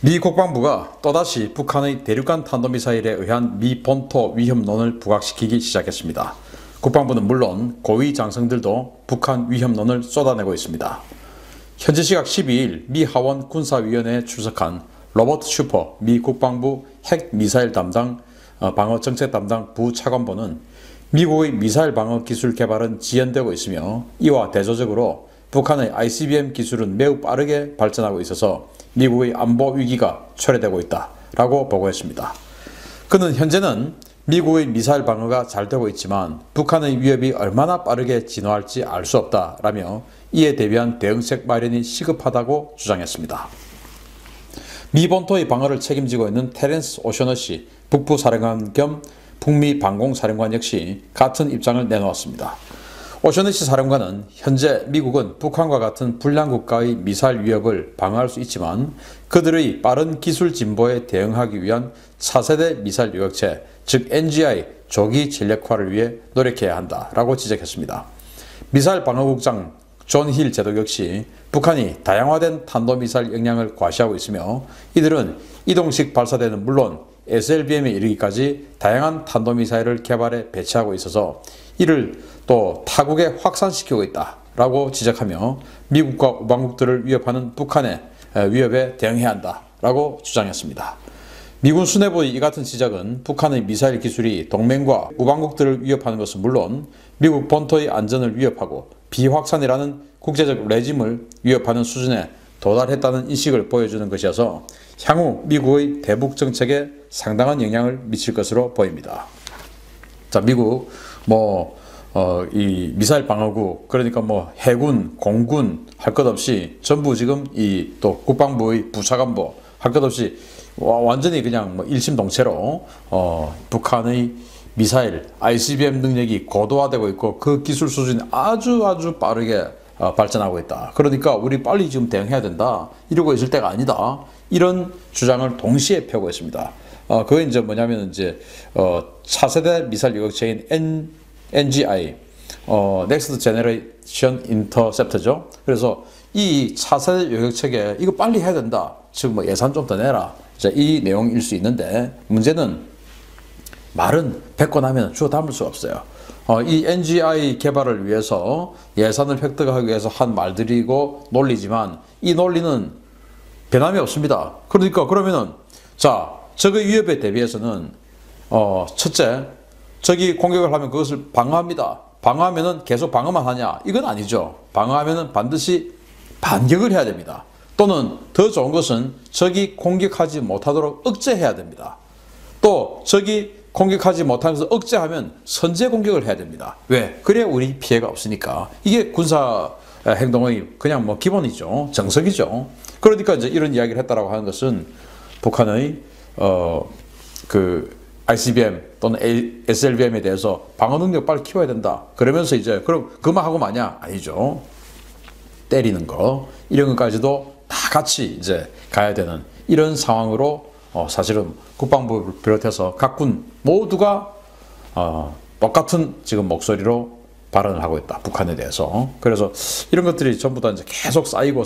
미 국방부가 또다시 북한의 대륙간 탄도미사일에 의한 미 본토 위협론을 부각시키기 시작했습니다. 국방부는 물론 고위 장성들도 북한 위협론을 쏟아내고 있습니다. 현지 시각 12일 미 하원 군사위원회에 출석한 로버트 슈퍼 미 국방부 핵미사일 담당 방어 정책 담당 부차관보는 미국의 미사일 방어 기술 개발은 지연되고 있으며 이와 대조적으로 북한의 ICBM 기술은 매우 빠르게 발전하고 있어서 미국의 안보 위기가 초래되고 있다라고 보고했습니다. 그는 현재는 미국의 미사일 방어가 잘 되고 있지만 북한의 위협이 얼마나 빠르게 진화할지 알 수 없다라며 이에 대비한 대응책 마련이 시급하다고 주장했습니다. 미 본토의 방어를 책임지고 있는 테렌스 오셔너시 북부사령관 겸 북미 방공사령관 역시 같은 입장을 내놓았습니다. 오셔너시 사령관은 현재 미국은 북한과 같은 불량 국가의 미사일 위협을 방어할 수 있지만 그들의 빠른 기술 진보에 대응하기 위한 차세대 미사일 요격체 즉 NGI 조기 전략화를 위해 노력해야 한다라고 지적했습니다. 미사일 방어국장 존 힐 제독 역시 북한이 다양화된 탄도미사일 역량을 과시하고 있으며 이들은 이동식 발사대는 물론 SLBM에 이르기까지 다양한 탄도미사일을 개발해 배치하고 있어서 이를 또 타국에 확산시키고 있다라고 지적하며 미국과 우방국들을 위협하는 북한의 위협에 대응해야 한다라고 주장했습니다. 미군 수뇌부의 이 같은 지적은 북한의 미사일 기술이 동맹과 우방국들을 위협하는 것은 물론 미국 본토의 안전을 위협하고 비확산이라는 국제적 레짐을 위협하는 수준에 도달했다는 인식을 보여주는 것이어서 향후 미국의 대북 정책에 상당한 영향을 미칠 것으로 보입니다. 자, 미국 이 미사일 방어국 그러니까 해군, 공군 할 것 없이 전부 지금 이 또 국방부의 부차관보 할 것 없이 완전히 그냥 일심동체로 북한의 미사일 ICBM 능력이 고도화되고 있고 그 기술 수준이 아주 빠르게 발전하고 있다. 그러니까 우리 빨리 지금 대응해야 된다. 이러고 있을 때가 아니다. 이런 주장을 동시에 펴고 있습니다. 그게 이제 뭐냐면 차세대 미사일 요격체인 NGI, Next Generation Interceptor죠. 그래서 이 차세대 요격체계 이거 빨리 해야 된다. 즉 예산 좀 더 내라. 이 내용일 수 있는데 문제는 말은 뱉고 나면 주워 담을 수 없어요. 이 NGI 개발을 위해서 예산을 획득하기 위해서 한 말들이고 논리지만 이 논리는 변함이 없습니다. 그러니까 그러면은 적의 위협에 대비해서는 첫째, 적이 공격을 하면 그것을 방어합니다. 방어하면은 계속 방어만 하냐? 이건 아니죠. 방어하면은 반드시 반격을 해야 됩니다. 또는 더 좋은 것은 적이 공격하지 못하도록 억제해야 됩니다. 또 적이 공격하지 못하면서 억제하면 선제 공격을 해야 됩니다. 왜? 그래야 우리 피해가 없으니까. 이게 군사 행동의 그냥 기본이죠. 정석이죠. 그러니까 이제 이런 이야기를 했다라고 하는 것은 북한의 ICBM 또는 SLBM에 대해서 방어 능력 빨리 키워야 된다. 그러면서 이제 그럼 그만 하고 마냐? 아니죠. 때리는 거 이런 것까지도 다 같이 이제 가야 되는 이런 상황으로 사실은 국방부를 비롯해서 각군 모두가 똑같은 지금 목소리로 발언을 하고 있다. 북한에 대해서. 그래서 이런 것들이 전부 다 이제 계속 쌓이고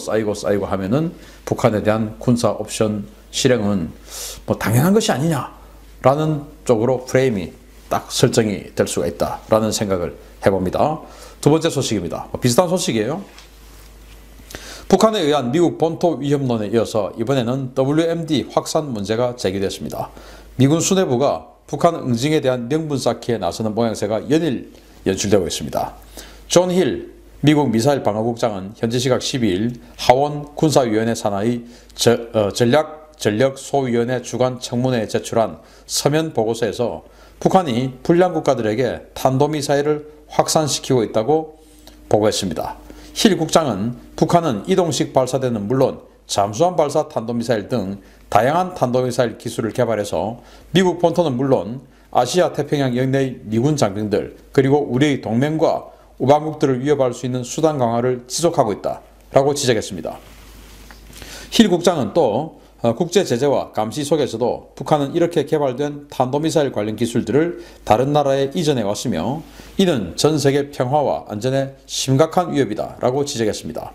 하면은 북한에 대한 군사 옵션 실행은 당연한 것이 아니냐라는 쪽으로 프레임이 딱 설정이 될 수가 있다라는 생각을 해봅니다. 두 번째 소식입니다. 비슷한 소식이에요. 북한에 의한 미국 본토 위협론에 이어서 이번에는 WMD 확산 문제가 제기됐습니다. 미군 수뇌부가 북한 응징에 대한 명분 쌓기에 나서는 모양새가 연일 연출되고 있습니다. 존 힐 미국 미사일 방어국장은 현지 시각 12일 하원 군사위원회 산하의 전력소위원회 주관 청문회에 제출한 서면 보고서에서 북한이 불량 국가들에게 탄도미사일을 확산시키고 있다고 보고했습니다. 힐 국장은 북한은 이동식 발사대는 물론 잠수함 발사 탄도미사일 등 다양한 탄도미사일 기술을 개발해서 미국 본토는 물론 아시아 태평양 영내의 미군 장병들 그리고 우리의 동맹과 우방국들을 위협할 수 있는 수단 강화를 지속하고 있다라고 지적했습니다. 힐 국장은 또 국제 제재와 감시 속에서도 북한은 이렇게 개발된 탄도미사일 관련 기술들을 다른 나라에 이전해 왔으며 이는 전 세계 평화와 안전에 심각한 위협이다 라고 지적했습니다.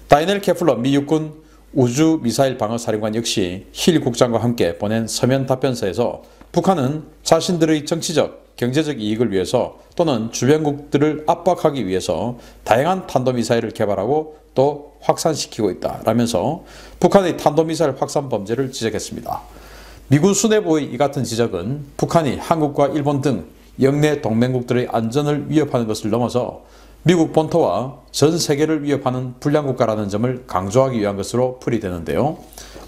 다이넬 케플러 미 육군 우주 미사일 방어 사령관 역시 힐 국장과 함께 보낸 서면 답변서에서 북한은 자신들의 정치적, 경제적 이익을 위해서 또는 주변국들을 압박하기 위해서 다양한 탄도미사일을 개발하고 또 확산시키고 있다라면서 북한의 탄도미사일 확산 범죄를 지적했습니다. 미군 수뇌부의 이 같은 지적은 북한이 한국과 일본 등 영내 동맹국들의 안전을 위협하는 것을 넘어서 미국 본토와 전 세계를 위협하는 불량국가라는 점을 강조하기 위한 것으로 풀이되는데요.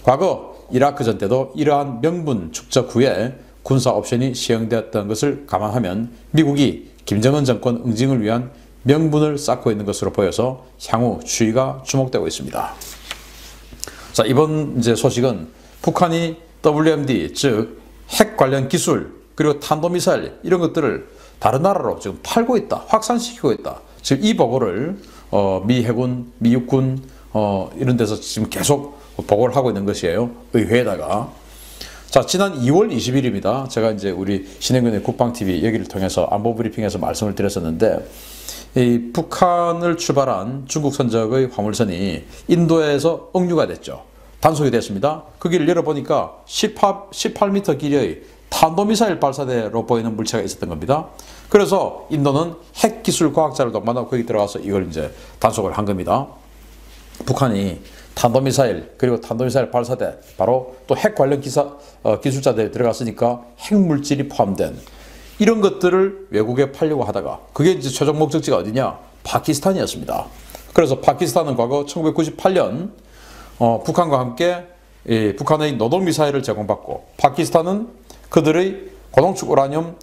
과거 이라크전 때도 이러한 명분 축적 후에 군사 옵션이 시행되었던 것을 감안하면 미국이 김정은 정권 응징을 위한 명분을 쌓고 있는 것으로 보여서 향후 추이가 주목되고 있습니다. 자, 이번 이제 소식은 북한이 WMD, 즉 핵 관련 기술 그리고 탄도미사일 이런 것들을 다른 나라로 지금 팔고 있다, 확산시키고 있다. 지금 이 보고를 미 해군, 미 육군 이런 데서 지금 계속 보고를 하고 있는 것이에요. 의회에다가. 자, 지난 2월 20일입니다. 제가 이제 우리 신행근의 국방TV 여기를 통해서 안보 브리핑에서 말씀을 드렸었는데, 이 북한을 출발한 중국 선적의 화물선이 인도에서 억류가 됐죠. 단속이 됐습니다. 그 길을 열어보니까 18m 길이의 탄도미사일 발사대로 보이는 물체가 있었던 겁니다. 그래서 인도는 핵기술 과학자를 동반하고 거기 들어가서 이걸 이제 단속을 한 겁니다. 북한이 탄도미사일 그리고 탄도미사일 발사대 바로 또 핵 관련 기술자들이 들어갔으니까 핵물질이 포함된 이런 것들을 외국에 팔려고 하다가 그게 이제 최종 목적지가 어디냐? 파키스탄이었습니다. 그래서 파키스탄은 과거 1998년 북한과 함께 북한의 노동미사일을 제공받고 파키스탄은 그들의 고농축 우라늄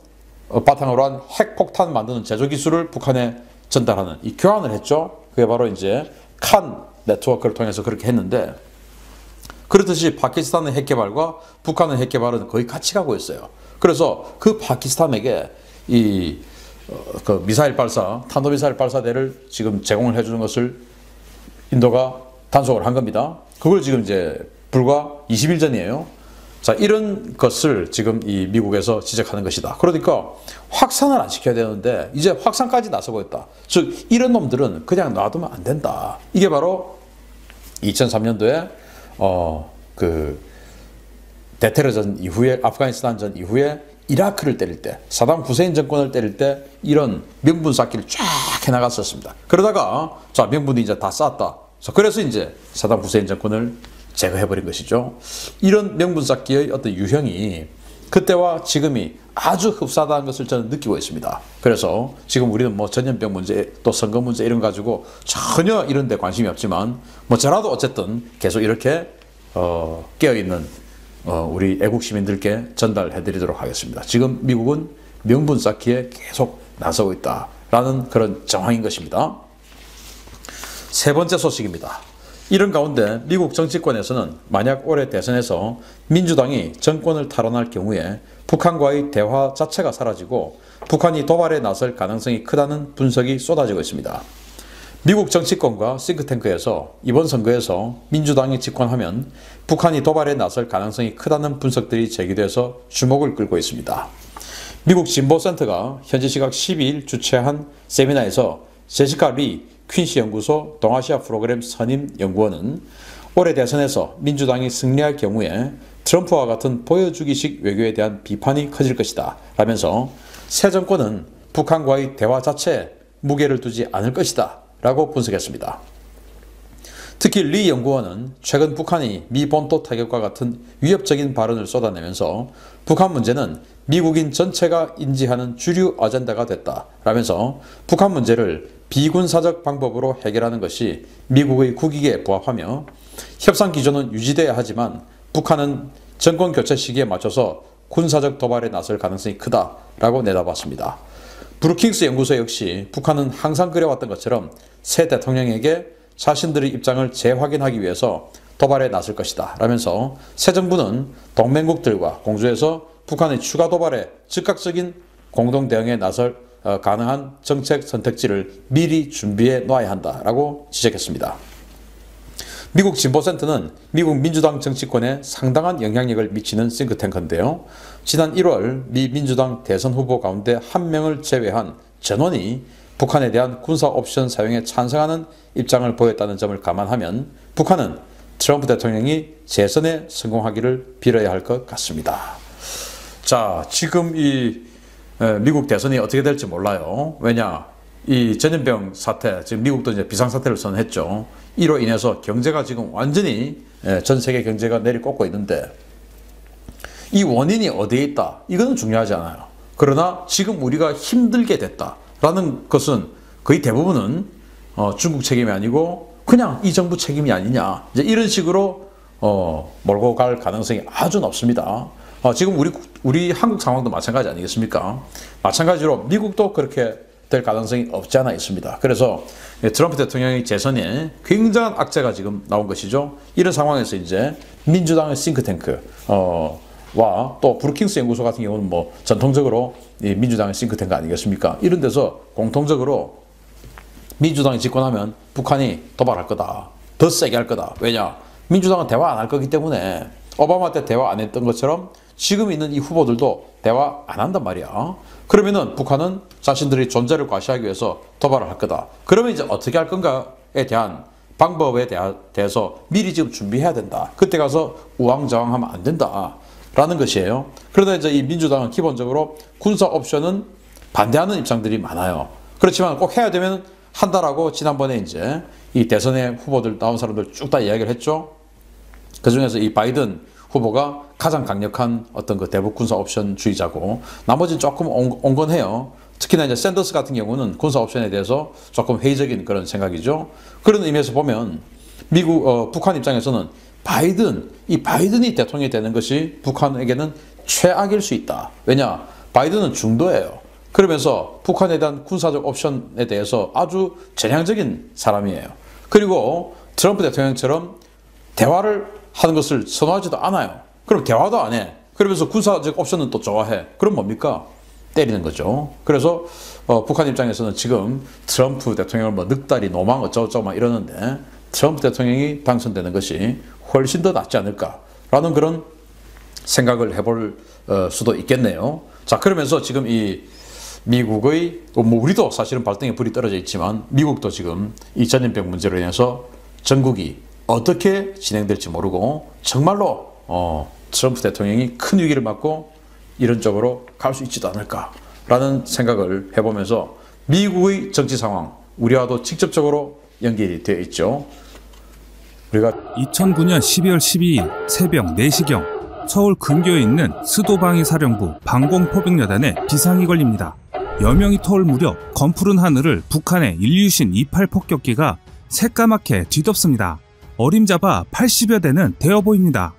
바탕으로 한 핵폭탄 만드는 제조기술을 북한에 전달하는 이 교환을 했죠. 그게 바로 이제 칸 네트워크를 통해서 그렇게 했는데, 그렇듯이 파키스탄의 핵개발과 북한의 핵개발은 거의 같이 가고 있어요. 그래서 그 파키스탄에게 그 미사일 발사, 탄도미사일 발사대를 지금 제공을 해주는 것을 인도가 단속을 한 겁니다. 그걸 지금 이제 불과 20일 전이에요. 자, 이런 것을 지금 이 미국에서 지적하는 것이다. 그러니까 확산을 안 시켜야 되는데 이제 확산까지 나서고 있다. 즉 이런 놈들은 그냥 놔두면 안 된다. 이게 바로 2003년도에 그 대테러전 이후에, 아프가니스탄전 이후에 이라크를 때릴 때, 사담 후세인 정권을 때릴 때 이런 명분 쌓기를 쫙 해나갔었습니다. 그러다가 자, 명분이 이제 다 쌓았다. 그래서 이제 사담 후세인 정권을 제거해버린 것이죠. 이런 명분 쌓기의 어떤 유형이 그때와 지금이 아주 흡사하다는 것을 저는 느끼고 있습니다. 그래서 지금 우리는 뭐 전염병 문제, 또 선거 문제 이런 가지고 전혀 이런 데 관심이 없지만 뭐 저라도 어쨌든 계속 이렇게 깨어있는 우리 애국 시민들께 전달해드리도록 하겠습니다. 지금 미국은 명분 쌓기에 계속 나서고 있다라는 그런 정황인 것입니다. 세 번째 소식입니다. 이런 가운데 미국 정치권에서는 만약 올해 대선에서 민주당이 정권을 탈환할 경우에 북한과의 대화 자체가 사라지고 북한이 도발에 나설 가능성이 크다는 분석이 쏟아지고 있습니다. 미국 정치권과 싱크탱크에서 이번 선거에서 민주당이 집권하면 북한이 도발에 나설 가능성이 크다는 분석들이 제기돼서 주목을 끌고 있습니다. 미국 진보센터가 현지 시각 12일 주최한 세미나에서 제시카 리 퀸시 연구소 동아시아 프로그램 선임 연구원은 올해 대선에서 민주당이 승리할 경우에 트럼프와 같은 보여주기식 외교에 대한 비판이 커질 것이다 라면서 새 정권은 북한과의 대화 자체에 무게를 두지 않을 것이다 라고 분석했습니다. 특히 리 연구원은 최근 북한이 미 본토 타격과 같은 위협적인 발언을 쏟아내면서 북한 문제는 미국인 전체가 인지하는 주류 어젠다가 됐다 라면서 북한 문제를 비군사적 방법으로 해결하는 것이 미국의 국익에 부합하며 협상 기조는 유지돼야 하지만 북한은 정권 교체 시기에 맞춰서 군사적 도발에 나설 가능성이 크다라고 내다봤습니다. 브루킹스 연구소 역시 북한은 항상 그래왔던 것처럼 새 대통령에게 자신들의 입장을 재확인하기 위해서 도발에 나설 것이다 라면서 새 정부는 동맹국들과 공조해서 북한의 추가 도발에 즉각적인 공동 대응에 나설 가능한 정책 선택지를 미리 준비해 놔야 한다라고 지적했습니다. 미국 진보센터는 미국 민주당 정치권에 상당한 영향력을 미치는 싱크탱크인데요. 지난 1월 미 민주당 대선 후보 가운데 한 명을 제외한 전원이 북한에 대한 군사 옵션 사용에 찬성하는 입장을 보였다는 점을 감안하면 북한은 트럼프 대통령이 재선에 성공하기를 빌어야 할 것 같습니다. 자, 지금 이 미국 대선이 어떻게 될지 몰라요. 왜냐, 이 전염병 사태, 지금 미국도 이제 비상사태를 선언했죠. 이로 인해서 경제가 지금 완전히 전 세계 경제가 내리꽂고 있는데 이 원인이 어디에 있다? 이거는 중요하지 않아요. 그러나 지금 우리가 힘들게 됐다라는 것은 거의 대부분은 중국 책임이 아니고 그냥 이 정부 책임이 아니냐, 이제 이런 식으로 몰고 갈 가능성이 아주 높습니다. 지금 우리 한국 상황도 마찬가지 아니겠습니까? 마찬가지로 미국도 그렇게 될 가능성이 없지 않아 있습니다. 그래서 트럼프 대통령의 재선에 굉장한 악재가 지금 나온 것이죠. 이런 상황에서 이제 민주당의 싱크탱크 와 또 브루킹스 연구소 같은 경우는 뭐 전통적으로 이 민주당의 싱크탱크 아니겠습니까? 이런 데서 공통적으로 민주당이 집권하면 북한이 도발할 거다, 더 세게 할 거다. 왜냐? 민주당은 대화 안 할 거기 때문에 오바마 때 대화 안 했던 것처럼 지금 있는 이 후보들도 대화 안 한단 말이야. 그러면은 북한은 자신들의 존재를 과시하기 위해서 도발을 할 거다. 그러면 이제 어떻게 할 건가에 대한 방법에 대해서 미리 지금 준비해야 된다. 그때 가서 우왕좌왕하면 안 된다 라는 것이에요. 그러다 이제 이 민주당은 기본적으로 군사 옵션은 반대하는 입장들이 많아요. 그렇지만 꼭 해야 되면 한다라고 지난번에 이제 이 대선에 후보들 나온 사람들 쭉 다 이야기를 했죠. 그 중에서 이 바이든 후보가 가장 강력한 어떤 그 대북 군사 옵션 주의자고, 나머지는 조금 온건해요. 특히나 이제 샌더스 같은 경우는 군사 옵션에 대해서 조금 회의적인 그런 생각이죠. 그런 의미에서 보면 북한 입장에서는 이 바이든이 대통령이 되는 것이 북한에게는 최악일 수 있다. 왜냐? 바이든은 중도예요. 그러면서 북한에 대한 군사적 옵션에 대해서 아주 전향적인 사람이에요. 그리고 트럼프 대통령처럼 대화를 하는 것을 선호하지도 않아요. 그럼 대화도 안 해. 그러면서 군사적 옵션은 또 좋아해. 그럼 뭡니까? 때리는 거죠. 그래서 북한 입장에서는 지금 트럼프 대통령을 뭐 늑다리, 노망 어쩌고저쩌고 막 이러는데 트럼프 대통령이 당선되는 것이 훨씬 더 낫지 않을까라는 그런 생각을 해볼 수도 있겠네요. 자, 그러면서 지금 이 미국의 뭐 우리도 사실은 발등에 불이 떨어져 있지만 미국도 지금 이 전염병 문제로 인해서 전국이 어떻게 진행될지 모르고 정말로 트럼프 대통령이 큰 위기를 맞고 이런 쪽으로 갈 수 있지도 않을까라는 생각을 해보면서 미국의 정치 상황, 우리와도 직접적으로 연결이 되어 있죠. 우리가 2009년 12월 12일 새벽 4시경 서울 근교에 있는 수도방위사령부 방공포병여단에 비상이 걸립니다. 여명이 터올 무렵 검푸른 하늘을 북한의 일류신 28 폭격기가 새까맣게 뒤덮습니다. 어림잡아 80여 대는 되어 보입니다.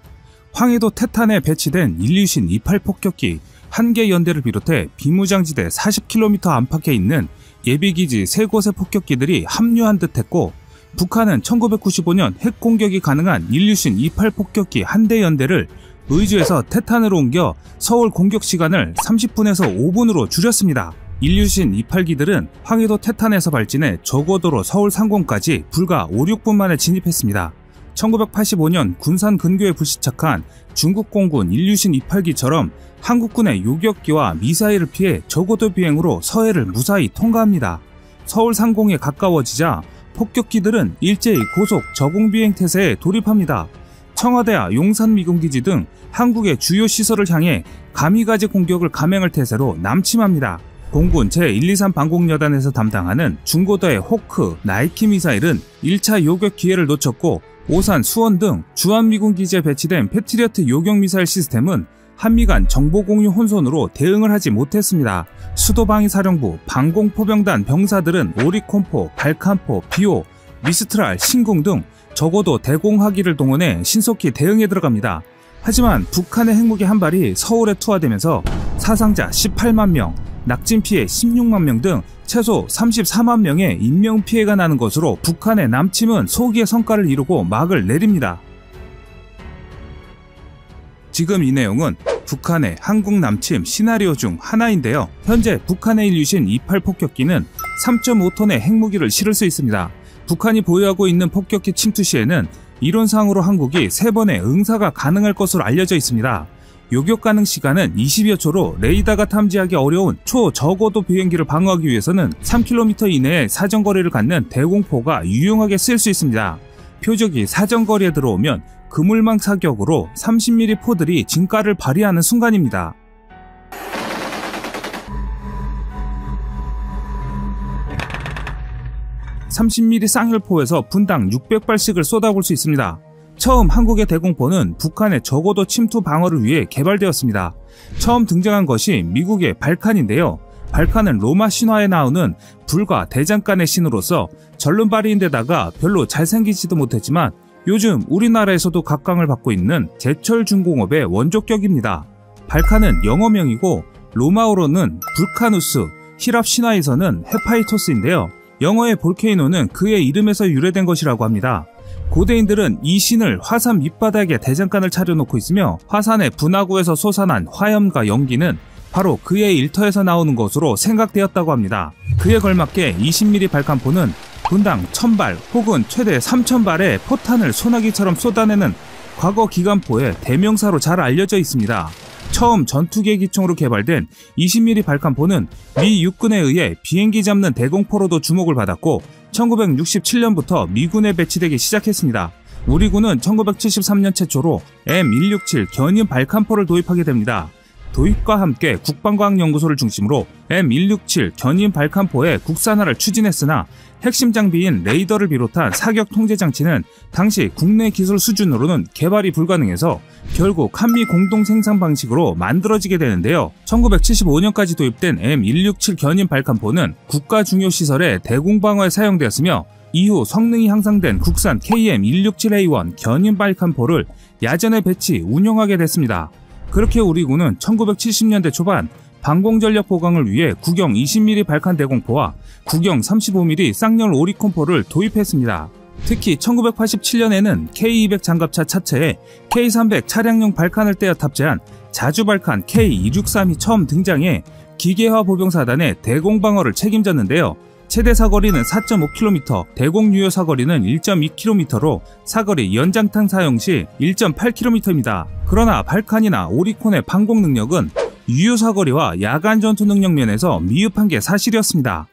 황해도 태탄에 배치된 일류신 28 폭격기 1개 연대를 비롯해 비무장지대 40km 안팎에 있는 예비기지 3곳의 폭격기들이 합류한 듯했고, 북한은 1995년 핵공격이 가능한 일류신 28 폭격기 1대 연대를 의주에서 태탄으로 옮겨 서울 공격 시간을 30분에서 5분으로 줄였습니다. 일류신 28기들은 황해도 태탄에서 발진해 저고도로 서울 상공까지 불과 5, 6분 만에 진입했습니다. 1985년 군산 근교에 불시착한 중국 공군 일류신 28기처럼 한국군의 요격기와 미사일을 피해 저고도 비행으로 서해를 무사히 통과합니다. 서울 상공에 가까워지자 폭격기들은 일제히 고속 저공비행 태세에 돌입합니다. 청와대와 용산미군기지 등 한국의 주요 시설을 향해 가미가제 공격을 감행할 태세로 남침합니다. 공군 제123 방공여단에서 담당하는 중고도의 호크, 나이키 미사일은 1차 요격 기회를 놓쳤고, 오산, 수원 등 주한미군기지에 배치된 패트리어트 요격미사일 시스템은 한미 간 정보공유 혼선으로 대응을 하지 못했습니다. 수도방위사령부 방공포병단 병사들은 오리콘포, 발칸포, 비오, 미스트랄, 신궁 등 적어도 대공하기를 동원해 신속히 대응에 들어갑니다. 하지만 북한의 핵무기 한 발이 서울에 투하되면서 사상자 18만 명, 낙진 피해 16만 명 등 최소 34만 명의 인명피해가 나는 것으로 북한의 남침은 소기의 성과를 이루고 막을 내립니다. 지금 이 내용은 북한의 한국 남침 시나리오 중 하나인데요. 현재 북한의 일류신 28 폭격기는 3.5톤의 핵무기를 실을 수 있습니다. 북한이 보유하고 있는 폭격기 침투 시에는 이론상으로 한국이 3번의 응사가 가능할 것으로 알려져 있습니다. 요격 가능 시간은 20여 초로 레이더가 탐지하기 어려운 초저고도 비행기를 방어하기 위해서는 3km 이내의 사정거리를 갖는 대공포가 유용하게 쓰일 수 있습니다. 표적이 사정거리에 들어오면 그물망 사격으로 30mm 포들이 진가를 발휘하는 순간입니다. (30mm) 쌍열포에서 분당 600발씩을 쏟아볼 수 있습니다. 처음 한국의 대공포는 북한의 적어도 침투 방어를 위해 개발되었습니다. 처음 등장한 것이 미국의 발칸인데요. 발칸은 로마 신화에 나오는 불과 대장간의 신으로서 절름발이인데다가 별로 잘생기지도 못했지만 요즘 우리나라에서도 각광을 받고 있는 제철 중공업의 원조격입니다. 발칸은 영어명이고 로마어로는 불카누스, 히랍 신화에서는 헤파이토스인데요. 영어의 볼케이노는 그의 이름에서 유래된 것이라고 합니다. 고대인들은 이 신을 화산 밑바닥에 대장간을 차려놓고 있으며 화산의 분화구에서 솟아난 화염과 연기는 바로 그의 일터에서 나오는 것으로 생각되었다고 합니다. 그에 걸맞게 20mm 발칸포는 분당 1000발 혹은 최대 3000발의 포탄을 소나기처럼 쏟아내는 과거 기관포의 대명사로 잘 알려져 있습니다. 처음 전투기의 기총으로 개발된 20mm 발칸포는 미 육군에 의해 비행기 잡는 대공포로도 주목을 받았고 1967년부터 미군에 배치되기 시작했습니다. 우리 군은 1973년 최초로 M167 견인 발칸포를 도입하게 됩니다. 도입과 함께 국방과학연구소를 중심으로 M167 견인 발칸포의 국산화를 추진했으나 핵심 장비인 레이더를 비롯한 사격 통제 장치는 당시 국내 기술 수준으로는 개발이 불가능해서 결국 한미 공동 생산 방식으로 만들어지게 되는데요. 1975년까지 도입된 M167 견인 발칸포는 국가 중요 시설의 대공방어에 사용되었으며 이후 성능이 향상된 국산 KM167A1 견인 발칸포를 야전에 배치 운영하게 됐습니다. 그렇게 우리 군은 1970년대 초반 방공전력 보강을 위해 구경 20mm 발칸 대공포와 구경 35mm 쌍열 오리콘포를 도입했습니다. 특히 1987년에는 K200 장갑차 차체에 K300 차량용 발칸을 떼어 탑재한 자주발칸 K263이 처음 등장해 기계화 보병사단의 대공방어를 책임졌는데요. 최대 사거리는 4.5km, 대공 유효 사거리는 1.2km로 사거리 연장탄 사용 시 1.8km입니다. 그러나 발칸이나 오리콘의 방공 능력은 유효 사거리와 야간 전투 능력 면에서 미흡한 게 사실이었습니다.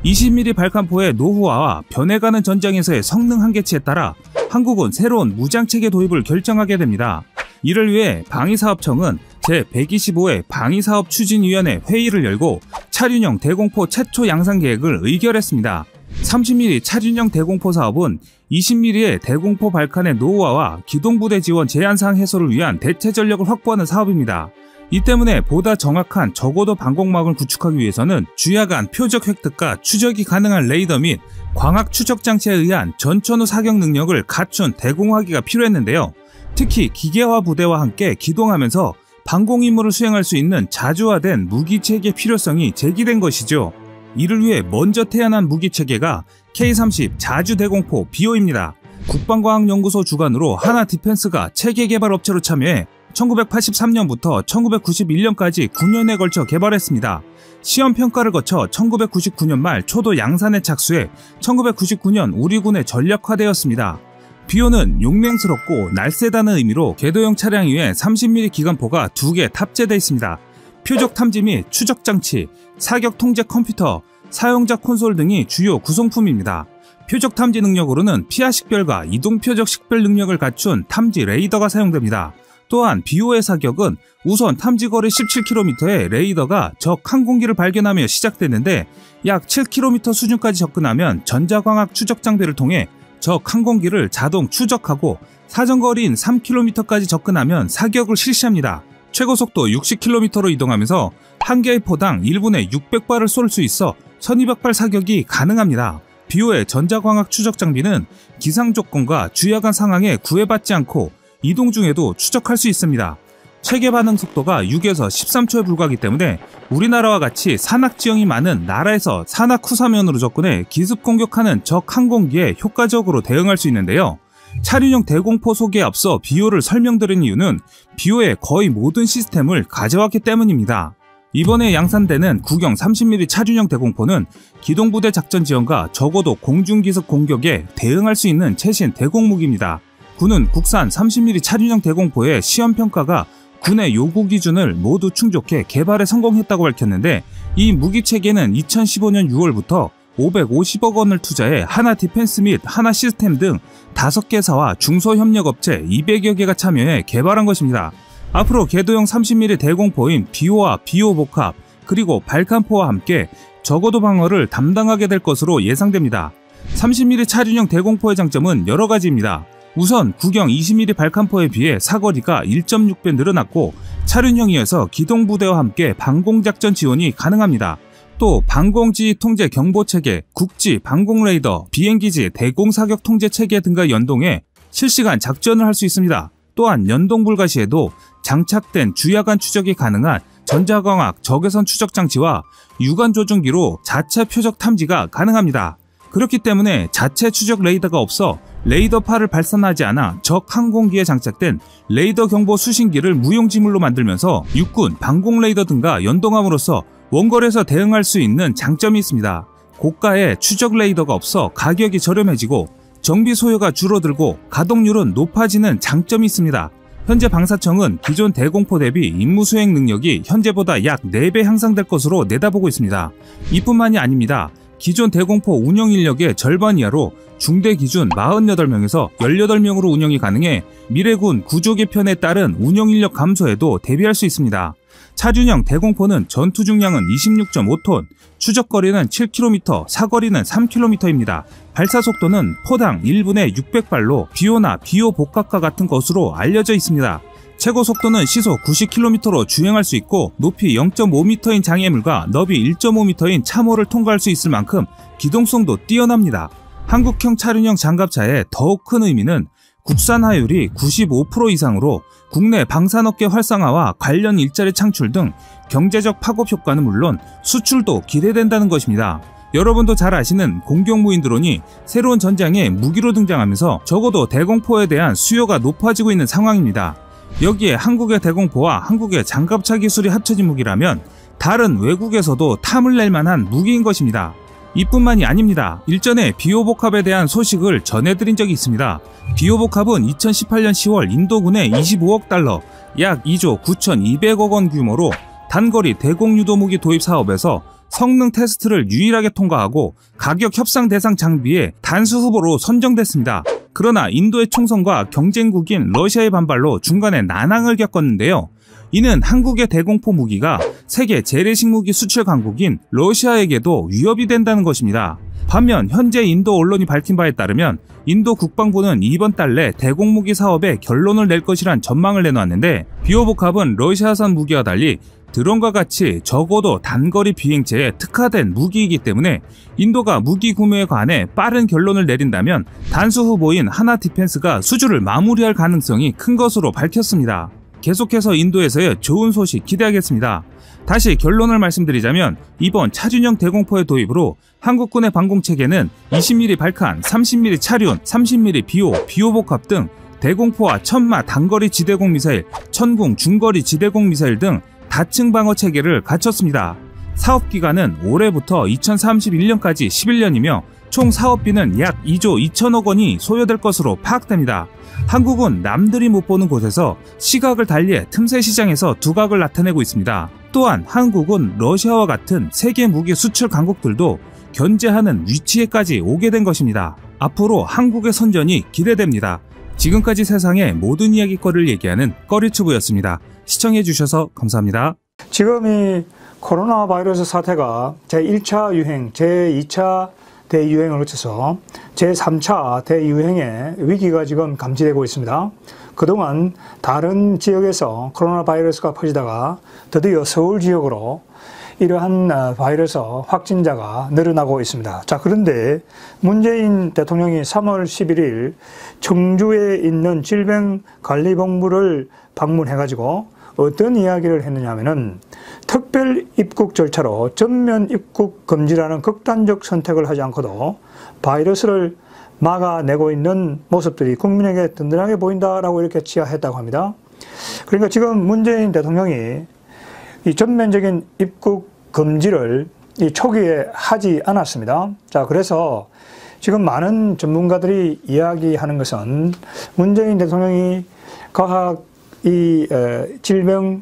20mm 발칸포의 노후화와 변해가는 전장에서의 성능 한계치에 따라 한국은 새로운 무장체계 도입을 결정하게 됩니다. 이를 위해 방위사업청은 제125회 방위사업추진위원회 회의를 열고 차륜형 대공포 최초 양산 계획을 의결했습니다. 30mm 차륜형 대공포 사업은 20mm의 대공포 발칸의 노후화와 기동부대 지원 제한사항 해소를 위한 대체 전력을 확보하는 사업입니다. 이 때문에 보다 정확한 저고도 방공망을 구축하기 위해서는 주야간 표적 획득과 추적이 가능한 레이더 및 광학 추적 장치에 의한 전천후 사격 능력을 갖춘 대공화기가 필요했는데요. 특히 기계화 부대와 함께 기동하면서 방공 임무를 수행할 수 있는 자주화된 무기체계 필요성이 제기된 것이죠. 이를 위해 먼저 태어난 무기체계가 K30 자주대공포 BO입니다. 국방과학연구소 주관으로 하나디펜스가 체계 개발 업체로 참여해 1983년부터 1991년까지 9년에 걸쳐 개발했습니다. 시험평가를 거쳐 1999년 말 초도 양산에 착수해 1999년 우리 군에 전략화되었습니다. 비오는 용맹스럽고 날쌔다는 의미로 궤도형 차량 위에 30mm 기관포가 2개 탑재되어 있습니다. 표적 탐지 및 추적 장치, 사격 통제 컴퓨터, 사용자 콘솔 등이 주요 구성품입니다. 표적 탐지 능력으로는 피하 식별과 이동 표적 식별 능력을 갖춘 탐지 레이더가 사용됩니다. 또한 비오의 사격은 우선 탐지거리 17km의 레이더가 적 항공기를 발견하며 시작되는데 약 7km 수준까지 접근하면 전자광학 추적 장비를 통해 적 항공기를 자동 추적하고 사정거리인 3km까지 접근하면 사격을 실시합니다. 최고속도 60km로 이동하면서 한 개의 포당 1분에 600발을 쏠 수 있어 1200발 사격이 가능합니다. 비오의 전자광학 추적 장비는 기상조건과 주야간 상황에 구애받지 않고 이동 중에도 추적할 수 있습니다. 체계 반응 속도가 6에서 13초에 불과하기 때문에 우리나라와 같이 산악 지형이 많은 나라에서 산악 후사면으로 접근해 기습 공격하는 적 항공기에 효과적으로 대응할 수 있는데요. 차륜형 대공포 소개에 앞서 비오를 설명드린 이유는 비오의 거의 모든 시스템을 가져왔기 때문입니다. 이번에 양산되는 구경 30mm 차륜형 대공포는 기동부대 작전 지원과 적어도 공중기습 공격에 대응할 수 있는 최신 대공무기입니다. 군은 국산 30mm 차륜형 대공포의 시험평가가 군의 요구 기준을 모두 충족해 개발에 성공했다고 밝혔는데 이 무기체계는 2015년 6월부터 550억 원을 투자해 하나 디펜스 및 하나 시스템 등 5개사와 중소협력업체 200여 개가 참여해 개발한 것입니다. 앞으로 궤도형 30mm 대공포인 비오와 비오 복합 그리고 발칸포와 함께 저고도 방어를 담당하게 될 것으로 예상됩니다. 30mm 차륜형 대공포의 장점은 여러 가지입니다. 우선 구경 20mm 발칸포에 비해 사거리가 1.6배 늘어났고 차륜형이어서 기동부대와 함께 방공작전 지원이 가능합니다. 또 방공지휘 통제 경보체계, 국지 방공레이더, 비행기지 대공사격 통제체계 등과 연동해 실시간 작전을 할 수 있습니다. 또한 연동 불가 시에도 장착된 주야간 추적이 가능한 전자광학 적외선 추적 장치와 유관 조종기로 자체 표적 탐지가 가능합니다. 그렇기 때문에 자체 추적 레이더가 없어 레이더파를 발산하지 않아 적 항공기에 장착된 레이더 경보 수신기를 무용지물로 만들면서 육군 방공 레이더 등과 연동함으로써 원거리에서 대응할 수 있는 장점이 있습니다. 고가의 추적 레이더가 없어 가격이 저렴해지고 정비 소요가 줄어들고 가동률은 높아지는 장점이 있습니다. 현재 방사청은 기존 대공포 대비 임무 수행 능력이 현재보다 약 4배 향상될 것으로 내다보고 있습니다. 이뿐만이 아닙니다. 기존 대공포 운영 인력의 절반 이하로 중대 기준 48명에서 18명으로 운영이 가능해 미래군 구조 개편에 따른 운영 인력 감소에도 대비할 수 있습니다. 차륜형 대공포는 전투 중량은 26.5톤, 추적거리는 7km, 사거리는 3km입니다. 발사 속도는 포당 1분에 600발로 비오나 비오 복합과 같은 것으로 알려져 있습니다. 최고 속도는 시속 90km로 주행할 수 있고 높이 0.5m인 장애물과 너비 1.5m인 참호를 통과할 수 있을 만큼 기동성도 뛰어납니다. 한국형 차륜형 장갑차의 더욱 큰 의미는 국산 화율이 95% 이상으로 국내 방산업계 활성화와 관련 일자리 창출 등 경제적 파급 효과는 물론 수출도 기대된다는 것입니다. 여러분도 잘 아시는 공격무인 드론이 새로운 전장에 무기로 등장하면서 적어도 대공포에 대한 수요가 높아지고 있는 상황입니다. 여기에 한국의 대공포와 한국의 장갑차 기술이 합쳐진 무기라면 다른 외국에서도 탐을 낼 만한 무기인 것입니다. 이뿐만이 아닙니다. 일전에 비오복합에 대한 소식을 전해드린 적이 있습니다. 비오복합은 2018년 10월 인도군에 25억 달러, 약 2조 9,200억 원 규모로 단거리 대공유도무기 도입 사업에서 성능 테스트를 유일하게 통과하고 가격 협상 대상 장비의 단수 후보로 선정됐습니다. 그러나 인도의 총선과 경쟁국인 러시아의 반발로 중간에 난항을 겪었는데요. 이는 한국의 대공포 무기가 세계 재래식 무기 수출 강국인 러시아에게도 위협이 된다는 것입니다. 반면 현재 인도 언론이 밝힌 바에 따르면 인도 국방부는 이번 달 내 대공무기 사업에 결론을 낼 것이란 전망을 내놓았는데 비오복합은 러시아산 무기와 달리 드론과 같이 적어도 단거리 비행체에 특화된 무기이기 때문에 인도가 무기 구매에 관해 빠른 결론을 내린다면 단수 후보인 하나 디펜스가 수주를 마무리할 가능성이 큰 것으로 밝혔습니다. 계속해서 인도에서의 좋은 소식 기대하겠습니다. 다시 결론을 말씀드리자면 이번 차륜형 대공포의 도입으로 한국군의 방공체계는 20mm 발칸, 30mm 차륜, 30mm 비오복합 등 대공포와 천마 단거리 지대공 미사일, 천궁 중거리 지대공 미사일 등 다층 방어 체계를 갖췄습니다. 사업기간은 올해부터 2031년까지 11년이며 총 사업비는 약 2조 2천억 원이 소요될 것으로 파악됩니다. 한국은 남들이 못 보는 곳에서 시각을 달리해 틈새 시장에서 두각을 나타내고 있습니다. 또한 한국은 러시아와 같은 세계 무기 수출 강국들도 견제하는 위치에까지 오게 된 것입니다. 앞으로 한국의 선전이 기대됩니다. 지금까지 세상의 모든 이야기거리를 얘기하는 꺼리튜브였습니다. 시청해주셔서 감사합니다. 지금 이 코로나 바이러스 사태가 제1차 유행, 제2차 대유행을 거쳐서 제3차 대유행의 위기가 지금 감지되고 있습니다. 그동안 다른 지역에서 코로나 바이러스가 퍼지다가 드디어 서울 지역으로 이러한 바이러스 확진자가 늘어나고 있습니다. 자, 그런데 문재인 대통령이 3월 11일 청주에 있는 질병관리본부를 방문해가지고 어떤 이야기를 했느냐 하면은 특별 입국 절차로 전면 입국 금지라는 극단적 선택을 하지 않고도 바이러스를 막아내고 있는 모습들이 국민에게 든든하게 보인다라고 이렇게 치하했다고 합니다. 그러니까 지금 문재인 대통령이 이 전면적인 입국 금지를 이 초기에 하지 않았습니다. 자, 그래서 지금 많은 전문가들이 이야기하는 것은 문재인 대통령이 과학, 질병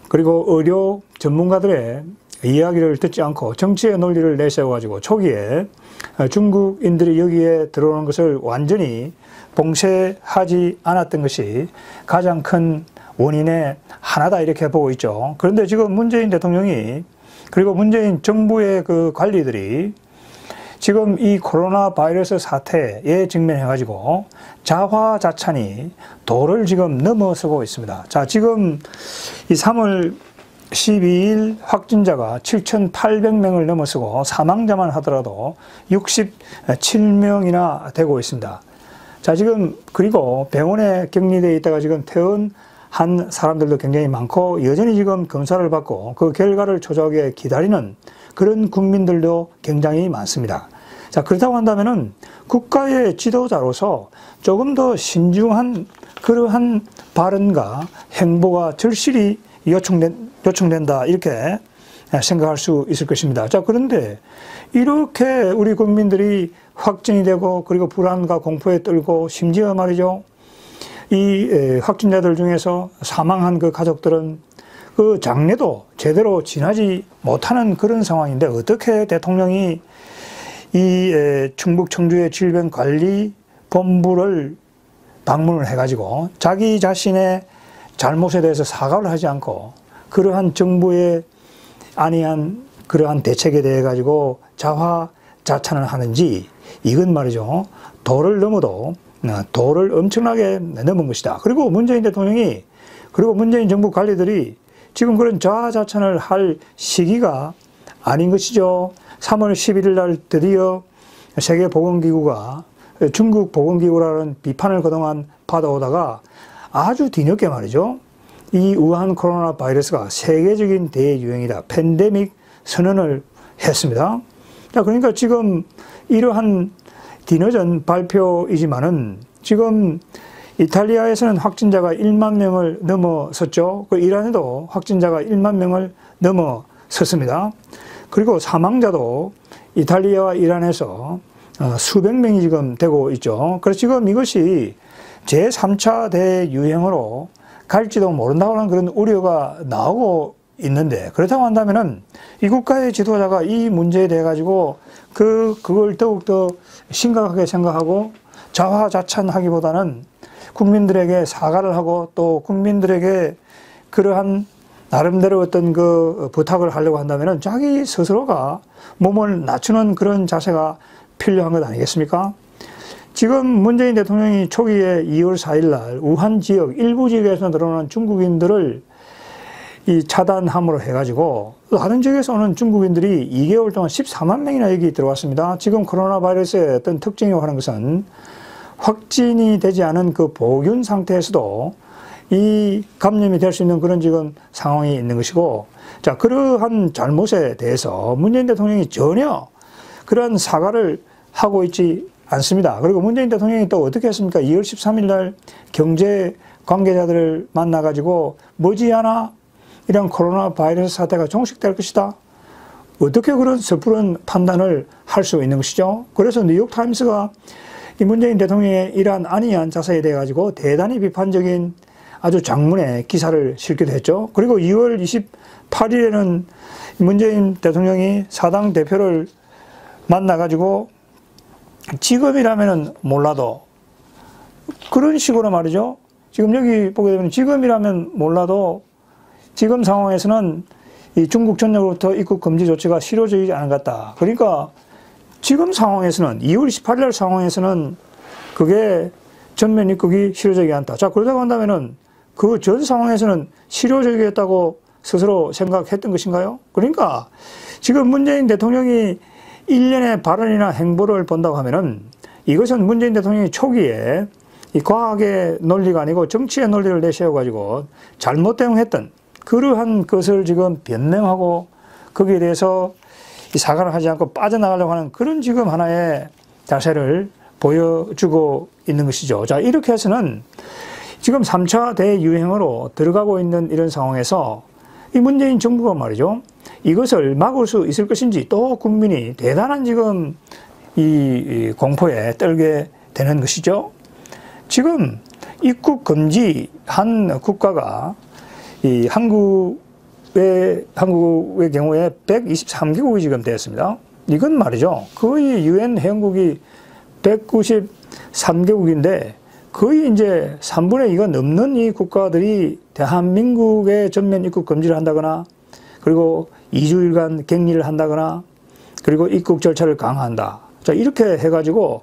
그리고 의료 전문가들의 이야기를 듣지 않고 정치의 논리를 내세워가지고 초기에 중국인들이 여기에 들어오는 것을 완전히 봉쇄하지 않았던 것이 가장 큰 원인의 하나다 이렇게 보고 있죠. 그런데 지금 문재인 대통령이 그리고 문재인 정부의 그 관리들이 지금 이 코로나 바이러스 사태에 직면해가지고 자화자찬이 도를 지금 넘어서고 있습니다. 자, 지금 이 3월 12일 확진자가 7,800명을 넘어서고 사망자만 하더라도 67명이나 되고 있습니다. 자, 지금 그리고 병원에 격리되어 있다가 지금 퇴원한 사람들도 굉장히 많고 여전히 지금 검사를 받고 그 결과를 초조하게 기다리는 그런 국민들도 굉장히 많습니다. 자, 그렇다고 한다면은 국가의 지도자로서 조금 더 신중한 그러한 발언과 행보가 절실히 요청된다 이렇게 생각할 수 있을 것입니다. 자, 그런데 이렇게 우리 국민들이 확진이 되고 그리고 불안과 공포에 떨고 심지어 말이죠, 이 확진자들 중에서 사망한 그 가족들은 그 장례도 제대로 지나지 못하는 그런 상황인데 어떻게 대통령이 이 충북 청주의 질병관리본부를 방문을 해가지고 자기 자신의 잘못에 대해서 사과를 하지 않고 그러한 정부의 아니한 그러한 대책에 대해 가지고 자화자찬을 하는지, 이건 말이죠, 도를 넘어도 도를 엄청나게 넘은 것이다. 그리고 문재인 대통령이 그리고 문재인 정부 관리들이 지금 그런 자화자찬을 할 시기가 아닌 것이죠. 3월 11일 날 드디어 세계보건기구가 중국 보건기구라는 비판을 그동안 받아오다가 아주 뒤늦게 말이죠, 이 우한 코로나 바이러스가 세계적인 대유행이다, 팬데믹 선언을 했습니다. 자, 그러니까 지금 이러한 뒤늦은 발표이지만은 지금 이탈리아에서는 확진자가 1만 명을 넘어섰죠. 그 이란에도 확진자가 1만 명을 넘어섰습니다. 그리고 사망자도 이탈리아와 이란에서 수백 명이 지금 되고 있죠. 그래서 지금 이것이 제3차 대유행으로 갈지도 모른다고 하는 그런 우려가 나오고 있는데, 그렇다고 한다면은 이 국가의 지도자가 이 문제에 대해 가지고 그걸 더욱더 심각하게 생각하고 자화자찬하기보다는 국민들에게 사과를 하고 또 국민들에게 그러한 나름대로 어떤 그 부탁을 하려고 한다면은 자기 스스로가 몸을 낮추는 그런 자세가 필요한 것 아니겠습니까? 지금 문재인 대통령이 초기에 2월 4일 날 우한 지역 일부 지역에서 들어오는 중국인들을 이 차단함으로 해가지고 다른 지역에서 오는 중국인들이 2개월 동안 14만 명이나 여기 들어왔습니다. 지금 코로나 바이러스의 어떤 특징이라고 하는 것은 확진이 되지 않은 그 보균 상태에서도 이 감염이 될 수 있는 그런 지금 상황이 있는 것이고, 자, 그러한 잘못에 대해서 문재인 대통령이 전혀 그런 사과를 하고 있지 않습니다. 그리고 문재인 대통령이 또 어떻게 했습니까? 2월 13일 날 경제 관계자들을 만나가지고 머지않아 이런 코로나 바이러스 사태가 종식될 것이다, 어떻게 그런 섣부른 판단을 할 수 있는 것이죠? 그래서 뉴욕타임스가 이 문재인 대통령의 이러한 안이한 자세에 대해 가지고 대단히 비판적인 아주 장문의 기사를 실기도 했죠. 그리고 2월 28일에는 문재인 대통령이 사당 대표를 만나가지고 지금이라면 몰라도 그런 식으로 말이죠. 지금 여기 보게 되면 지금이라면 몰라도 지금 상황에서는 이 중국 전역으로부터 입국 금지 조치가 실효적이지 않은 것 같다. 그러니까 지금 상황에서는 2월 28일 상황에서는 그게 전면 입국이 실효적이지 않다. 자, 그러다고 한다면은 그 전 상황에서는 실효적이었다고 스스로 생각했던 것인가요? 그러니까 지금 문재인 대통령이 일련의 발언이나 행보를 본다고 하면은 이것은 문재인 대통령이 초기에 이 과학의 논리가 아니고 정치의 논리를 내세워가지고 잘못 대응했던 그러한 것을 지금 변명하고 거기에 대해서 이 사과를 하지 않고 빠져나가려고 하는 그런 지금 하나의 자세를 보여주고 있는 것이죠. 자, 이렇게 해서는 지금 3차 대유행으로 들어가고 있는 이런 상황에서 이 문재인 정부가 말이죠, 이것을 막을 수 있을 것인지 또 국민이 대단한 지금 이 공포에 떨게 되는 것이죠. 지금 입국 금지한 국가가 이 한국 한국의 경우에 123개국이 지금 되었습니다. 이건 말이죠. 거의 유엔 회원국이 193개국인데 거의 이제 3분의 2가 넘는 이 국가들이 대한민국의 전면 입국 금지를 한다거나 그리고 2주일간 격리를 한다거나 그리고 입국 절차를 강화한다. 자, 이렇게 해가지고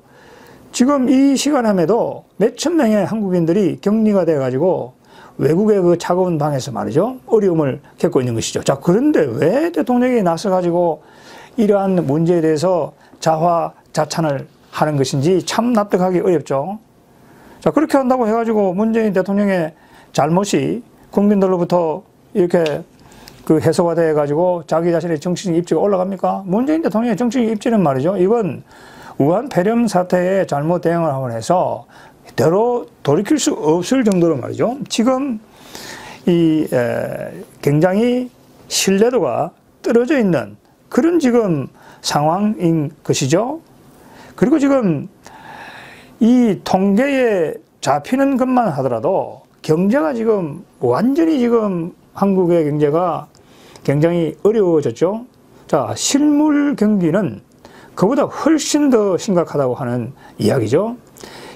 지금 이 시간함에도 몇천 명의 한국인들이 격리가 돼가지고 외국의 그 차가운 방에서 말이죠. 어려움을 겪고 있는 것이죠. 자, 그런데 왜 대통령이 나서가지고 이러한 문제에 대해서 자화자찬을 하는 것인지 참 납득하기 어렵죠. 자, 그렇게 한다고 해가지고 문재인 대통령의 잘못이 국민들로부터 이렇게 그 해소가 돼가지고 자기 자신의 정치적 입지가 올라갑니까? 문재인 대통령의 정치적 입지는 말이죠. 이건 우한 폐렴 사태에 잘못 대응을 하고 해서 대로 돌이킬 수 없을 정도로 말이죠. 지금 굉장히 신뢰도가 떨어져 있는 그런 지금 상황인 것이죠. 그리고 지금 이 통계에 잡히는 것만 하더라도 경제가 지금 완전히 지금 한국의 경제가 굉장히 어려워졌죠. 자, 실물 경기는 그보다 훨씬 더 심각하다고 하는 이야기죠.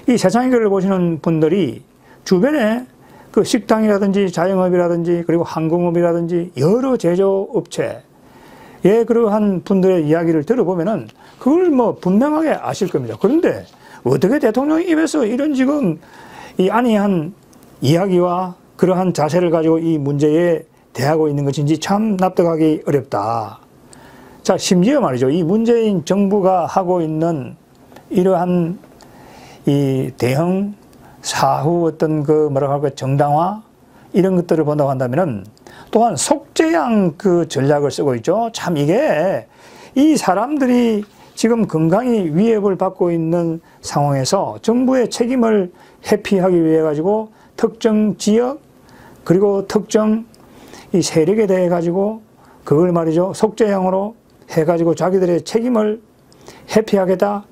이 세상의교를 보시는 분들이 주변에 그 식당이라든지 자영업이라든지 그리고 항공업이라든지 여러 제조업체의 그러한 분들의 이야기를 들어보면은 그걸 뭐 분명하게 아실 겁니다. 그런데 어떻게 대통령 입에서 이런 지금 이 안이한 이야기와 그러한 자세를 가지고 이 문제에 대하고 있는 것인지 참 납득하기 어렵다. 자, 심지어 말이죠. 이 문재인 정부가 하고 있는 이러한 이 대형 사후 어떤 그 뭐라고 할까 정당화 이런 것들을 본다고 한다면은 또한 속죄양 그 전략을 쓰고 있죠. 참 이게 이 사람들이 지금 건강이 위협을 받고 있는 상황에서 정부의 책임을 회피하기 위해 가지고 특정 지역 그리고 특정 이 세력에 대해 가지고 그걸 말이죠. 속죄양으로 해 가지고 자기들의 책임을 회피하겠다.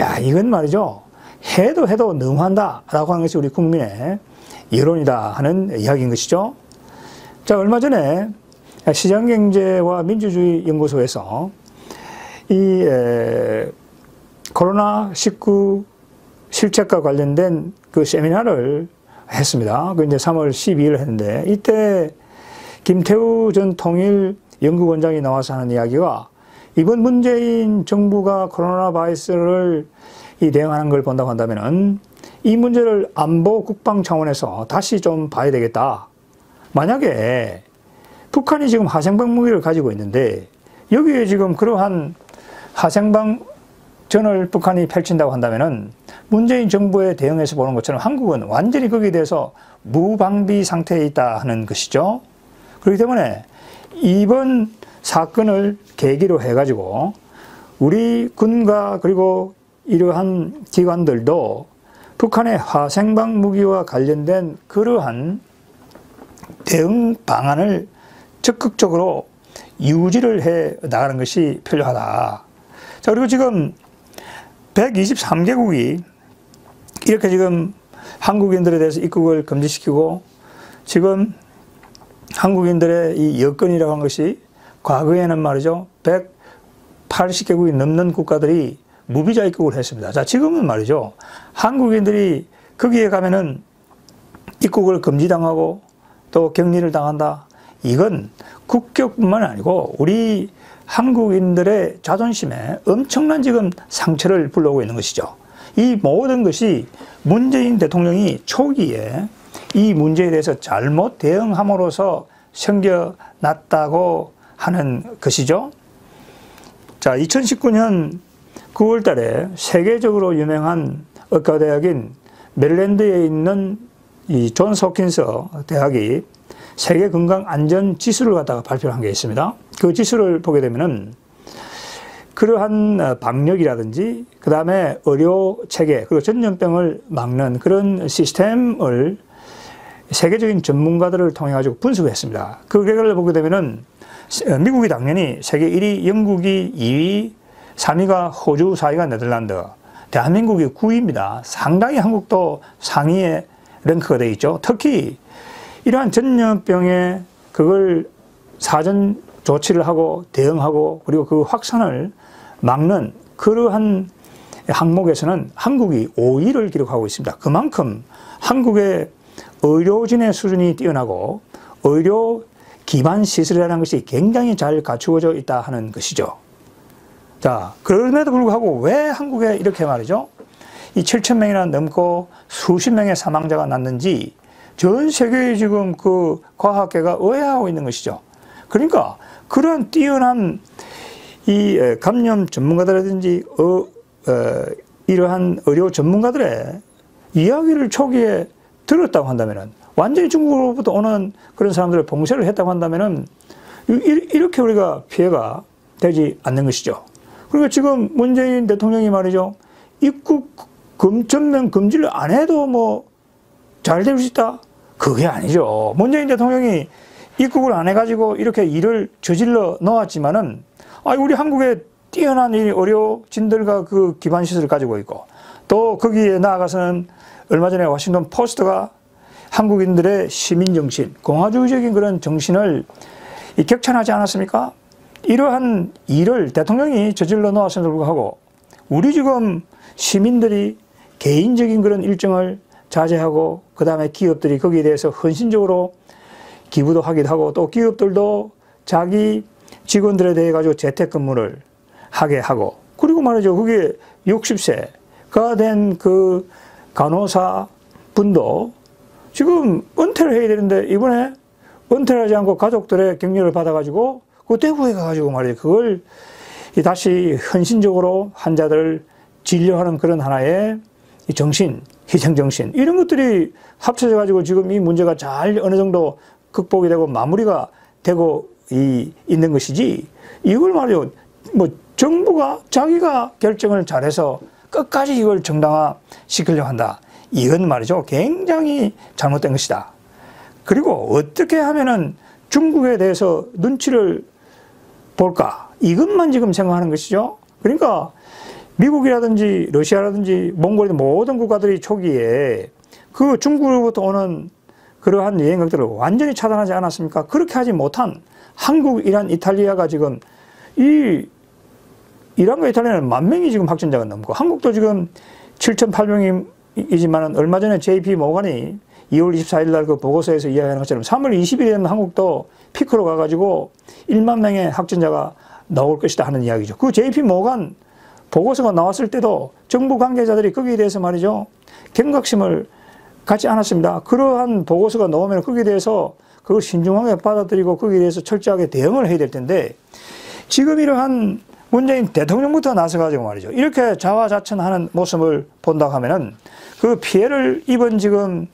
야, 이건 말이죠. 해도 너무한다 라고 하는 것이 우리 국민의 여론이다 하는 이야기인 것이죠. 자, 얼마 전에 시장경제와 민주주의 연구소에서 이 코로나19 실책과 관련된 그 세미나를 했습니다. 그 이제 3월 12일 했는데 이때 김태우 전 통일 연구원장이 나와서 하는 이야기가 이번 문재인 정부가 코로나 바이러스를 대응하는 걸 본다고 한다면은 이 문제를 안보 국방 차원에서 다시 좀 봐야 되겠다. 만약에 북한이 지금 화생방 무기를 가지고 있는데 여기에 지금 그러한 화생방전을 북한이 펼친다고 한다면은 문재인 정부의 대응에서 보는 것처럼 한국은 완전히 거기에 대해서 무방비 상태에 있다 하는 것이죠. 그렇기 때문에 이번 사건을 계기로 해가지고 우리 군과 그리고 이러한 기관들도 북한의 화생방 무기와 관련된 그러한 대응 방안을 적극적으로 유지를 해 나가는 것이 필요하다. 자, 그리고 지금 123개국이 이렇게 지금 한국인들에 대해서 입국을 금지시키고 지금 한국인들의 이 여건이라고 하는 것이 과거에는 말이죠. 180개국이 넘는 국가들이 무비자 입국을 했습니다. 자, 지금은 말이죠. 한국인들이 거기에 가면은 입국을 금지당하고 또 격리를 당한다. 이건 국격뿐만 아니고 우리 한국인들의 자존심에 엄청난 지금 상처를 불러오고 있는 것이죠. 이 모든 것이 문재인 대통령이 초기에 이 문제에 대해서 잘못 대응함으로써 생겨났다고 하는 것이죠. 자, 2019년 9월 달에 세계적으로 유명한 의과대학인 메릴랜드에 있는 이 존스 홉킨스 대학이 세계 건강 안전 지수를 갖다가 발표한 게 있습니다. 그 지수를 보게 되면은 그러한 방역이라든지 그 다음에 의료 체계 그리고 전염병을 막는 그런 시스템을 세계적인 전문가들을 통해 가지고 분석을 했습니다. 그 결과를 보게 되면은 미국이 당연히 세계 1위, 영국이 2위, 3위가 호주, 4위가 네덜란드, 대한민국이 9위입니다. 상당히 한국도 상위에 랭크가 되어 있죠. 특히 이러한 전염병에 그걸 사전 조치를 하고 대응하고 그리고 그 확산을 막는 그러한 항목에서는 한국이 5위를 기록하고 있습니다. 그만큼 한국의 의료진의 수준이 뛰어나고 의료 기반 시설이라는 것이 굉장히 잘 갖추어져 있다 하는 것이죠. 자, 그럼에도 불구하고 왜 한국에 이렇게 말이죠? 이 7,000명이나 넘고 수십 명의 사망자가 났는지 전 세계에 지금 그 과학계가 의아해하고 있는 것이죠. 그러니까 그런 뛰어난 이 감염 전문가들이라든지 이러한 의료 전문가들의 이야기를 초기에 들었다고 한다면은 완전히 중국으로부터 오는 그런 사람들을 봉쇄를 했다고 한다면은 이렇게 우리가 피해가 되지 않는 것이죠. 그러니까 지금 문재인 대통령이 말이죠. 입국 전면 금지를 안 해도 뭐 잘 될 수 있다? 그게 아니죠. 문재인 대통령이 입국을 안 해가지고 이렇게 일을 저질러 놓았지만은 우리 한국에 뛰어난 이 의료진들과 그 기반 시설을 가지고 있고 또 거기에 나아가서는 얼마 전에 워싱턴 포스트가 한국인들의 시민정신, 공화주의적인 그런 정신을 격찬하지 않았습니까? 이러한 일을 대통령이 저질러 놓았음에도 불구하고 우리 지금 시민들이 개인적인 그런 일정을 자제하고 그 다음에 기업들이 거기에 대해서 헌신적으로 기부도 하기도 하고 또 기업들도 자기 직원들에 대해 가지고 재택근무를 하게 하고 그리고 말이죠. 그게 60세가 된 그 간호사 분도 지금 은퇴를 해야 되는데 이번에 은퇴를 하지 않고 가족들의 격려를 받아가지고 그 대구에 가가지고 말이죠. 그걸 다시 헌신적으로 환자들을 진료하는 그런 하나의 정신, 희생정신 이런 것들이 합쳐져 가지고 지금 이 문제가 잘 어느 정도 극복이 되고 마무리가 되고 있는 것이지 이걸 말이죠. 뭐 정부가 자기가 결정을 잘해서 끝까지 이걸 정당화 시키려고 한다. 이건 말이죠. 굉장히 잘못된 것이다. 그리고 어떻게 하면은 중국에 대해서 눈치를 볼까? 이것만 지금 생각하는 것이죠. 그러니까 미국이라든지 러시아라든지 몽골이든 모든 국가들이 초기에 그 중국으로부터 오는 그러한 여행객들을 완전히 차단하지 않았습니까? 그렇게 하지 못한 한국, 이란, 이탈리아가 지금 이란과 이탈리아는 10,000명이 지금 확진자가 넘고 한국도 지금 7,800명이지만 얼마 전에 JP 모건이 2월 24일 날 그 보고서에서 이야기하는 것처럼 3월 20일에 되면 한국도 피크로 가가지고 1만 명의 확진자가 나올 것이다 하는 이야기죠. 그 JP 모건 보고서가 나왔을 때도 정부 관계자들이 거기에 대해서 말이죠. 경각심을 갖지 않았습니다. 그러한 보고서가 나오면 거기에 대해서 그걸 신중하게 받아들이고 거기에 대해서 철저하게 대응을 해야 될 텐데 지금 이러한 문재인 대통령부터 나서가지고 말이죠. 이렇게 자화자찬하는 모습을 본다고 하면은 그 피해를 입은 지금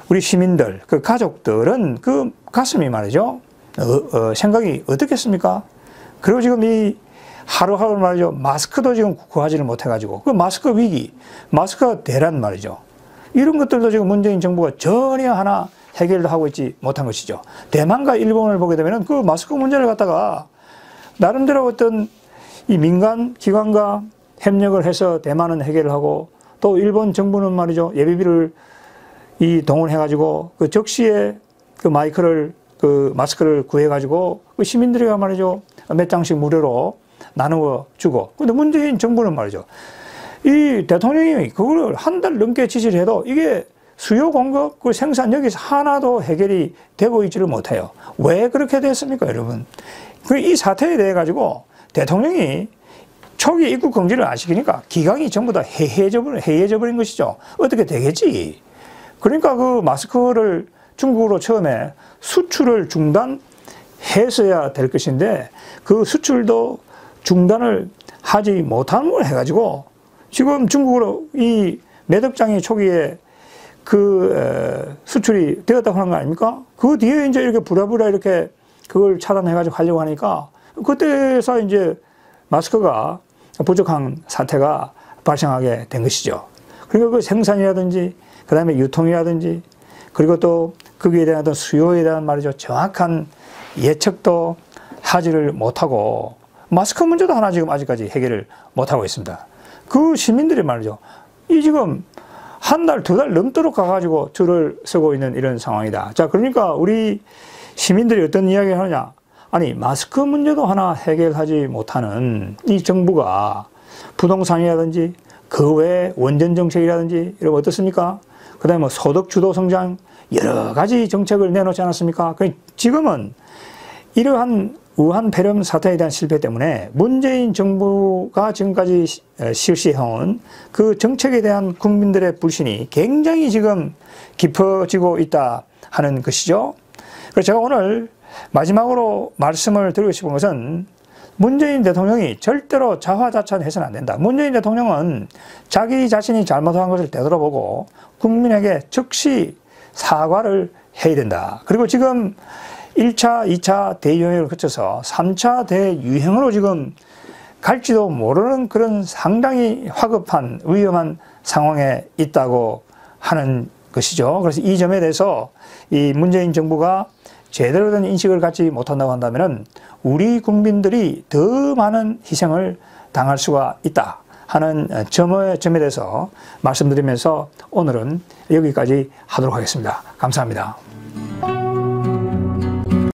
우리 시민들, 그 가족들은 그 가슴이 말이죠. 생각이 어떻겠습니까? 그리고 지금 이 하루하루 말이죠. 마스크도 지금 구하지를 못해가지고 그 마스크 위기, 마스크 대란 말이죠. 이런 것들도 지금 문재인 정부가 전혀 하나 해결도 하고 있지 못한 것이죠. 대만과 일본을 보게 되면 그 마스크 문제를 갖다가 나름대로 어떤 이 민간 기관과 협력을 해서 대만은 해결을 하고 또 일본 정부는 말이죠. 예비비를 동원해가지고 그 적시에 그 마스크를 구해가지고 그 시민들이가 말이죠. 몇 장씩 무료로 나누어 주고. 근데 문재인 정부는 말이죠. 이 대통령이 그걸 한 달 넘게 지시를 해도 이게 수요 공급, 그 생산 여기서 하나도 해결이 되고 있지를 못해요. 왜 그렇게 됐습니까, 여러분? 이 사태에 대해 가지고 대통령이 초기 입국 금지를 안 시키니까 기강이 전부 다 해이해져 버린 것이죠. 어떻게 되겠지? 그러니까 그 마스크를 중국으로 처음에 수출을 중단했어야 될 것인데 그 수출도 중단을 하지 못하는 걸 해가지고 지금 중국으로 이 몇억 장이 초기에 그 수출이 되었다고 하는 거 아닙니까? 그 뒤에 이제 이렇게 부랴부랴 이렇게 그걸 차단해가지고 하려고 하니까 그때서 이제 마스크가 부족한 사태가 발생하게 된 것이죠. 그러니까 그 생산이라든지 그 다음에 유통이라든지 그리고 또 거기에 대한 어떤 수요에 대한 말이죠. 정확한 예측도 하지를 못하고 마스크 문제도 하나 지금 아직까지 해결을 못하고 있습니다. 그 시민들이 말이죠. 이 지금 한 달, 두 달 넘도록 가가지고 줄을 서고 있는 이런 상황이다. 자, 그러니까 우리 시민들이 어떤 이야기를 하느냐. 아니 마스크 문제도 하나 해결하지 못하는 이 정부가 부동산이라든지 그 외 원전 정책이라든지 이런 거 어떻습니까? 그 다음에 뭐 소득 주도 성장 여러 가지 정책을 내놓지 않았습니까? 지금은 이러한 우한 폐렴 사태에 대한 실패 때문에 문재인 정부가 지금까지 실시해온 그 정책에 대한 국민들의 불신이 굉장히 지금 깊어지고 있다 하는 것이죠. 그래서 제가 오늘 마지막으로 말씀을 드리고 싶은 것은 문재인 대통령이 절대로 자화자찬해서는 안 된다. 문재인 대통령은 자기 자신이 잘못한 것을 되돌아보고 국민에게 즉시 사과를 해야 된다. 그리고 지금 1차, 2차 대유행을 거쳐서 3차 대유행으로 지금 갈지도 모르는 그런 상당히 화급한 위험한 상황에 있다고 하는 것이죠. 그래서 이 점에 대해서 이 문재인 정부가 제대로 된 인식을 갖지 못한다고 한다면 우리 국민들이 더 많은 희생을 당할 수가 있다 하는 점에 대해서 말씀드리면서 오늘은 여기까지 하도록 하겠습니다. 감사합니다.